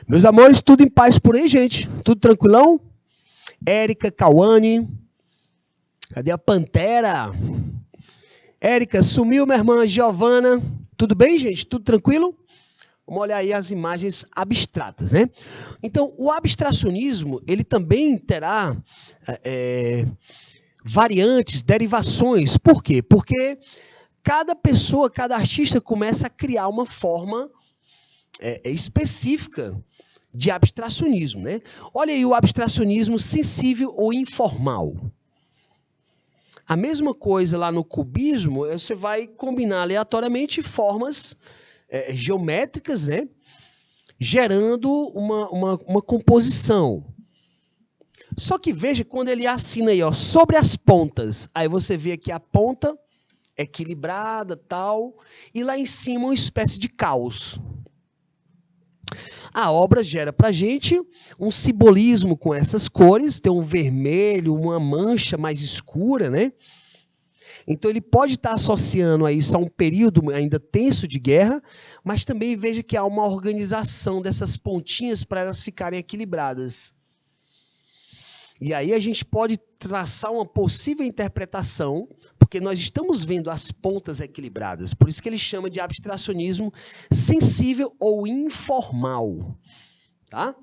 Meus amores, tudo em paz por aí, gente? Tudo tranquilão? Érica, Cauane. Cadê a Pantera? Érica, sumiu, minha irmã Giovana. Tudo bem, gente? Tudo tranquilo? Vamos olhar aí as imagens abstratas, né? Então, o abstracionismo, ele também terá variantes, derivações. Por quê? Porque cada pessoa, cada artista começa a criar uma forma específica de abstracionismo, né? Olha aí o abstracionismo sensível ou informal. A mesma coisa lá no cubismo, você vai combinar aleatoriamente formas geométricas, né? Gerando uma composição. Só que veja quando ele assina aí, ó, sobre as pontas. Aí você vê aqui a ponta equilibrada, tal, e lá em cima uma espécie de caos. A obra gera para a gente um simbolismo com essas cores, tem um vermelho, uma mancha mais escura, né? Então ele pode estar associando a isso a um período ainda tenso de guerra, mas também veja que há uma organização dessas pontinhas para elas ficarem equilibradas. E aí a gente pode traçar uma possível interpretação, porque nós estamos vendo as pontas equilibradas. Por isso que ele chama de abstracionismo sensível ou informal. Tá?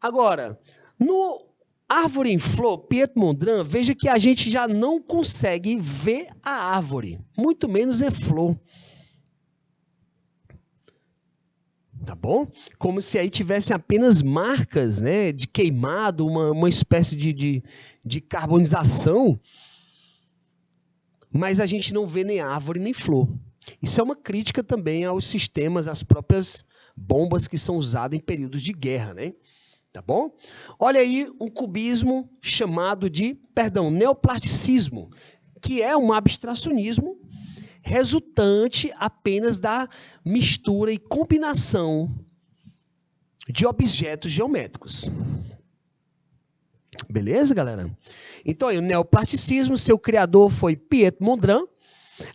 Agora, no Árvore em Flor, Piet Mondrian, veja que a gente já não consegue ver a árvore, muito menos em flor. Tá bom? Como se aí tivessem apenas marcas, né, de queimado, uma espécie de carbonização, mas a gente não vê nem árvore nem flor. Isso é uma crítica também aos sistemas, às próprias bombas que são usadas em períodos de guerra, né? Tá bom? Olha aí um cubismo chamado de, neoplasticismo, que é um abstracionismo resultante apenas da mistura e combinação de objetos geométricos. Beleza, galera? Então, aí, o neoplasticismo, seu criador foi Piet Mondrian.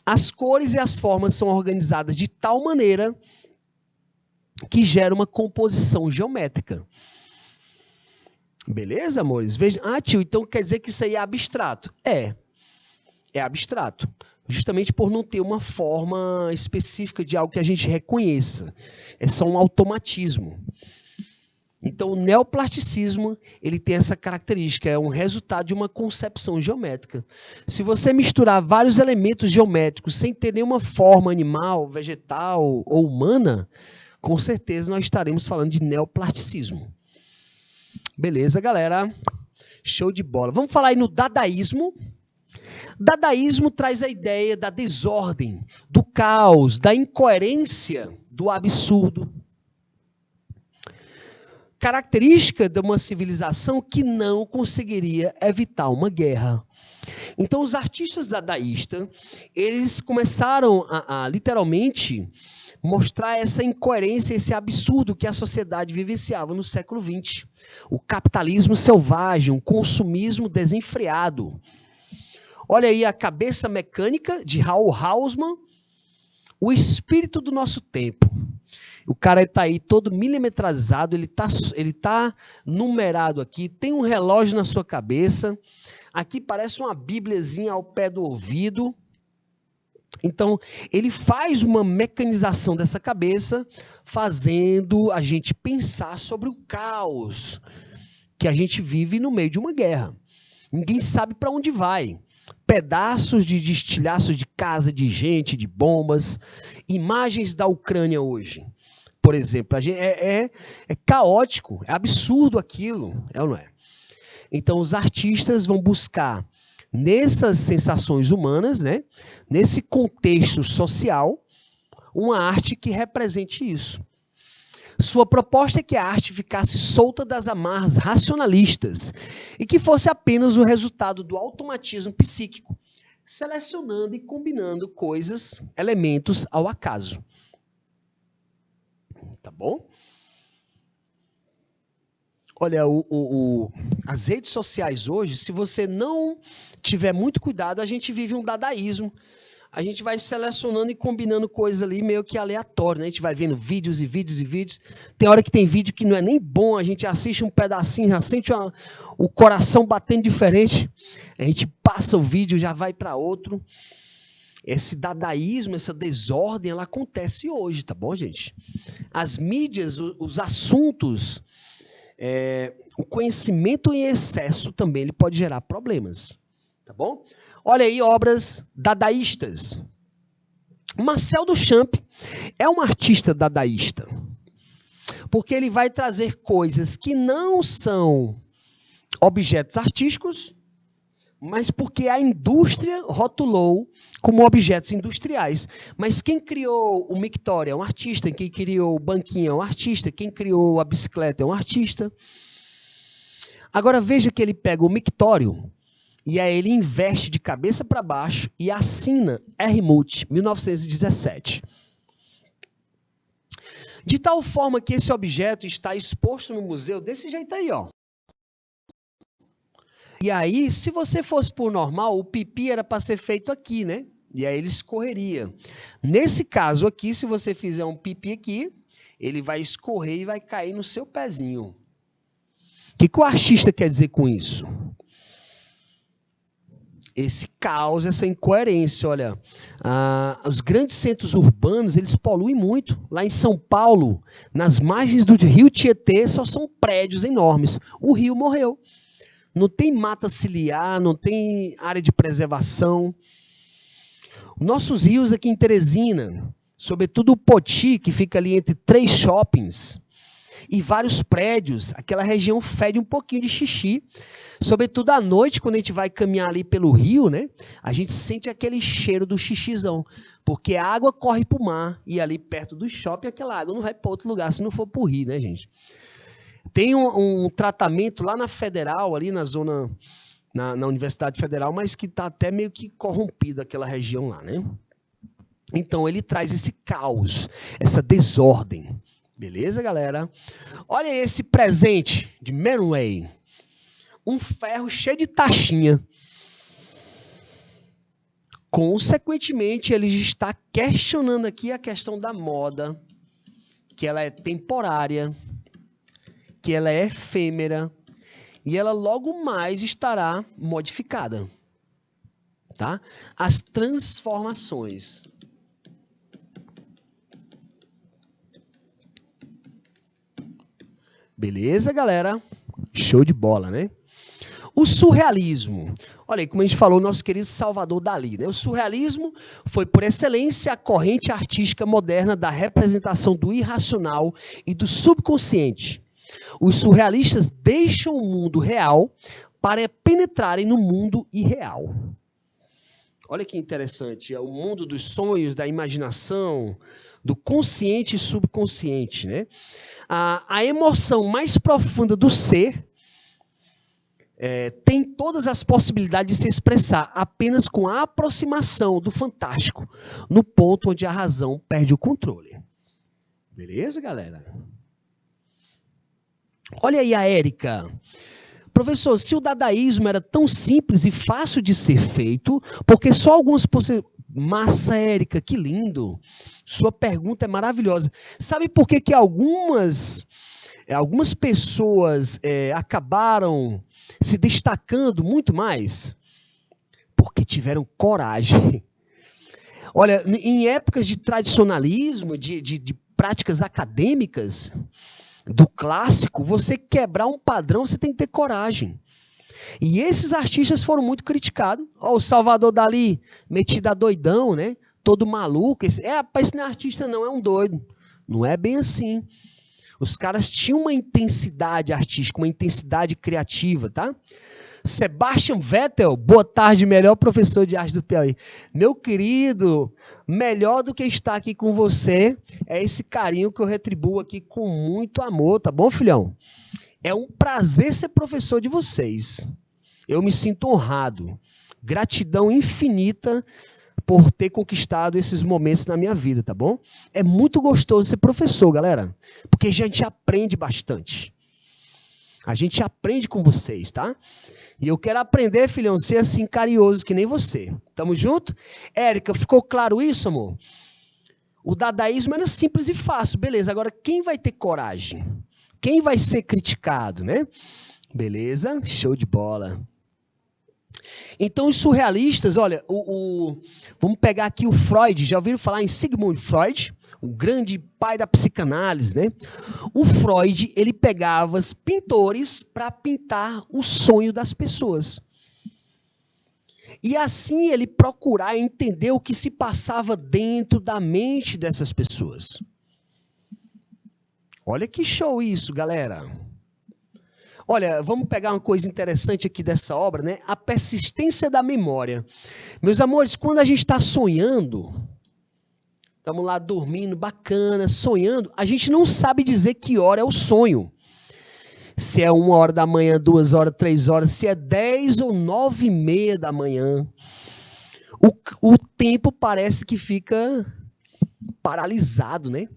As cores e as formas são organizadas de tal maneira que gera uma composição geométrica. Beleza, amores? Veja, tio, então quer dizer que isso aí é abstrato? É abstrato. Justamente por não ter uma forma específica de algo que a gente reconheça. É só um automatismo. Então, o neoplasticismo, ele tem essa característica, é um resultado de uma concepção geométrica. Se você misturar vários elementos geométricos sem ter nenhuma forma animal, vegetal ou humana, com certeza nós estaremos falando de neoplasticismo. Beleza, galera? Show de bola. Vamos falar aí no dadaísmo. Dadaísmo traz a ideia da desordem, do caos, da incoerência, do absurdo. Característica de uma civilização que não conseguiria evitar uma guerra. Então, os artistas dadaístas, eles começaram a literalmente mostrar essa incoerência, esse absurdo que a sociedade vivenciava no século XX. O capitalismo selvagem, um consumismo desenfreado. Olha aí a Cabeça Mecânica, de Raoul Hausmann, o espírito do nosso tempo. O cara está aí todo milimetrizado, ele tá numerado aqui, tem um relógio na sua cabeça, aqui parece uma bíbliazinha ao pé do ouvido. Então, ele faz uma mecanização dessa cabeça, fazendo a gente pensar sobre o caos que a gente vive no meio de uma guerra. Ninguém sabe para onde vai. Pedaços de estilhaços de casa, de gente, de bombas, imagens da Ucrânia hoje. Por exemplo, é caótico, é absurdo aquilo, é ou não é? Então, os artistas vão buscar nessas sensações humanas, né, nesse contexto social, uma arte que represente isso. Sua proposta é que a arte ficasse solta das amarras racionalistas e que fosse apenas o resultado do automatismo psíquico, selecionando e combinando coisas, elementos ao acaso. Tá bom? Olha, as redes sociais hoje, se você não tiver muito cuidado, a gente vive um dadaísmo. A gente vai selecionando e combinando coisas ali meio que aleatório, né? A gente vai vendo vídeos e vídeos e vídeos. Tem hora que tem vídeo que não é nem bom, a gente assiste um pedacinho, já sente o coração batendo diferente. A gente passa o vídeo, já vai para outro. Esse dadaísmo, essa desordem, ela acontece hoje, tá bom, gente? As mídias, os assuntos, o conhecimento em excesso também ele pode gerar problemas, tá bom? Olha aí obras dadaístas. Marcel Duchamp é um artista dadaísta. Porque ele vai trazer coisas que não são objetos artísticos, mas porque a indústria rotulou como objetos industriais. Mas quem criou o mictório é um artista, quem criou o banquinho é um artista, quem criou a bicicleta é um artista. Agora veja que ele pega o mictório e aí ele investe de cabeça para baixo e assina Helmut, 1917. De tal forma que esse objeto está exposto no museu desse jeito aí, ó. E aí, se você fosse por normal, o pipi era para ser feito aqui, né? E aí ele escorreria. Nesse caso aqui, se você fizer um pipi aqui, ele vai escorrer e vai cair no seu pezinho. O que o artista quer dizer com isso? Esse caos, essa incoerência, olha, os grandes centros urbanos, eles poluem muito. Lá em São Paulo, nas margens do rio Tietê, só são prédios enormes. O rio morreu. Não tem mata ciliar, não tem área de preservação. Nossos rios aqui em Teresina, sobretudo o Poti, que fica ali entre 3 shoppings, e vários prédios, aquela região fede um pouquinho de xixi. Sobretudo à noite, quando a gente vai caminhar ali pelo rio, né? A gente sente aquele cheiro do xixizão, porque a água corre para o mar, e ali perto do shopping, aquela água não vai para outro lugar, se não for para o rio, né, gente? Tem um tratamento lá na Federal, ali na zona, na Universidade Federal, mas que está até meio que corrompido aquela região lá, né? Então, ele traz esse caos, essa desordem. Beleza, galera? Olha esse presente de Manway. Um ferro cheio de taxinha. Consequentemente, ele está questionando aqui a questão da moda, que ela é temporária, que ela é efêmera, e ela logo mais estará modificada. Tá? As transformações. Beleza, galera? Show de bola, né? O surrealismo. Olha aí, como a gente falou, nosso querido Salvador Dalí, né? O surrealismo foi, por excelência, a corrente artística moderna da representação do irracional e do subconsciente. Os surrealistas deixam o mundo real para penetrarem no mundo irreal. Olha que interessante, é o mundo dos sonhos, da imaginação, do consciente e subconsciente, né? A emoção mais profunda do ser tem todas as possibilidades de se expressar apenas com a aproximação do fantástico, no ponto onde a razão perde o controle. Beleza, galera? Olha aí a Érica. Professor, se o dadaísmo era tão simples e fácil de ser feito, porque só algumas Massa, Érica, que lindo. Sua pergunta é maravilhosa. Sabe por que algumas pessoas acabaram se destacando muito mais? Porque tiveram coragem. Olha, em épocas de tradicionalismo, de práticas acadêmicas, do clássico, você quebrar um padrão, você tem que ter coragem. E esses artistas foram muito criticados. Ó, o Salvador Dalí, metido a doidão, né? Todo maluco. Rapaz, esse não é artista não, é um doido. Não é bem assim. Os caras tinham uma intensidade artística, uma intensidade criativa, tá? Sebastian Vettel, boa tarde, melhor professor de arte do Piauí. Meu querido, melhor do que estar aqui com você é esse carinho que eu retribuo aqui com muito amor, tá bom, filhão? É um prazer ser professor de vocês. Eu me sinto honrado. Gratidão infinita por ter conquistado esses momentos na minha vida, tá bom? É muito gostoso ser professor, galera, porque a gente aprende bastante. A gente aprende com vocês, tá? E eu quero aprender, filhão, ser assim carinhoso que nem você. Tamo junto? Érica, ficou claro isso, amor? O dadaísmo era simples e fácil, beleza. Agora, quem vai ter coragem? Quem vai ser criticado, né? Beleza? Show de bola. Então, os surrealistas, olha, vamos pegar aqui o Freud. Já ouviram falar em Sigmund Freud? O grande pai da psicanálise, né? O Freud, ele pegava os pintores para pintar o sonho das pessoas. E assim ele procurar entender o que se passava dentro da mente dessas pessoas. Olha que show isso, galera. Olha, vamos pegar uma coisa interessante aqui dessa obra, né? A persistência da memória. Meus amores, quando a gente está sonhando, estamos lá dormindo, bacana, sonhando, a gente não sabe dizer que hora é o sonho. Se é 1 hora da manhã, 2 horas, 3 horas, se é 10 ou 9h30 da manhã. O tempo parece que fica paralisado, né?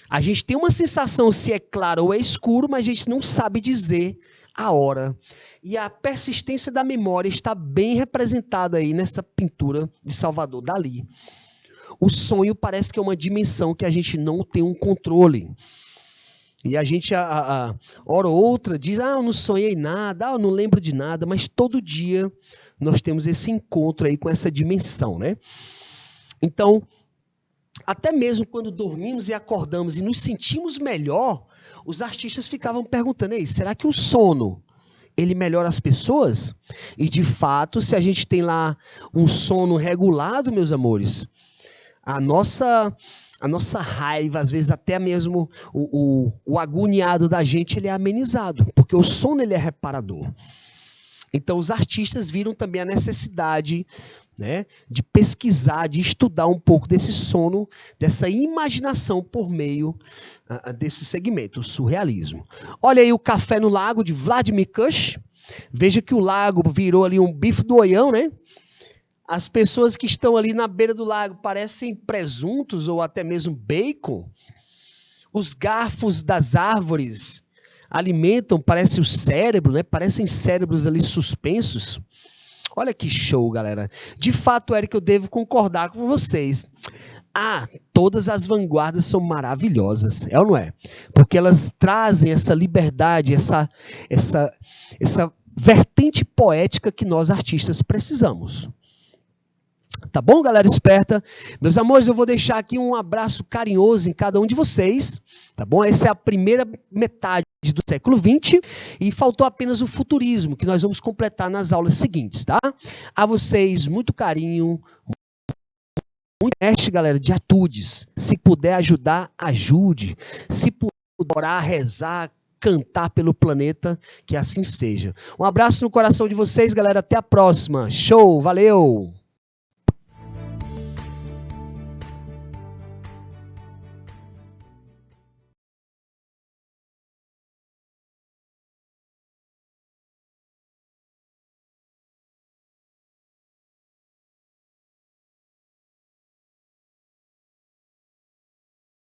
A gente tem uma sensação se é claro ou é escuro, mas a gente não sabe dizer a hora. E a persistência da memória está bem representada aí nessa pintura de Salvador Dalí. O sonho parece que é uma dimensão que a gente não tem um controle. E a gente, hora ou outra, diz, eu não sonhei nada, eu não lembro de nada, mas todo dia nós temos esse encontro aí com essa dimensão, né? Então, até mesmo quando dormimos e acordamos e nos sentimos melhor, os artistas ficavam perguntando, será que o sono, ele melhora as pessoas? E, de fato, se a gente tem lá um sono regulado, meus amores, a nossa raiva, às vezes até mesmo o agoniado da gente, ele é amenizado, porque o sono ele é reparador. Então, os artistas viram também a necessidade, né, de pesquisar, de estudar um pouco desse sono, dessa imaginação por meio desse segmento, o surrealismo. Olha aí o Café no Lago, de Vladimir Kush. Veja que o lago virou ali um bife do Oião, né? As pessoas que estão ali na beira do lago parecem presuntos ou até mesmo bacon. Os garfos das árvores alimentam, parece o cérebro, né? Parecem cérebros ali suspensos. Olha que show, galera. De fato, Eric, eu devo concordar com vocês. Todas as vanguardas são maravilhosas, é ou não é? Porque elas trazem essa liberdade, essa vertente poética que nós artistas precisamos. Tá bom, galera esperta? Meus amores, eu vou deixar aqui um abraço carinhoso em cada um de vocês, tá bom? Essa é a primeira metade do século XX e faltou apenas o futurismo, que nós vamos completar nas aulas seguintes, tá? A vocês, muito carinho, muito mestre, galera, de atitudes. Se puder ajudar, ajude. Se puder orar, rezar, cantar pelo planeta, que assim seja. Um abraço no coração de vocês, galera. Até a próxima. Show, valeu!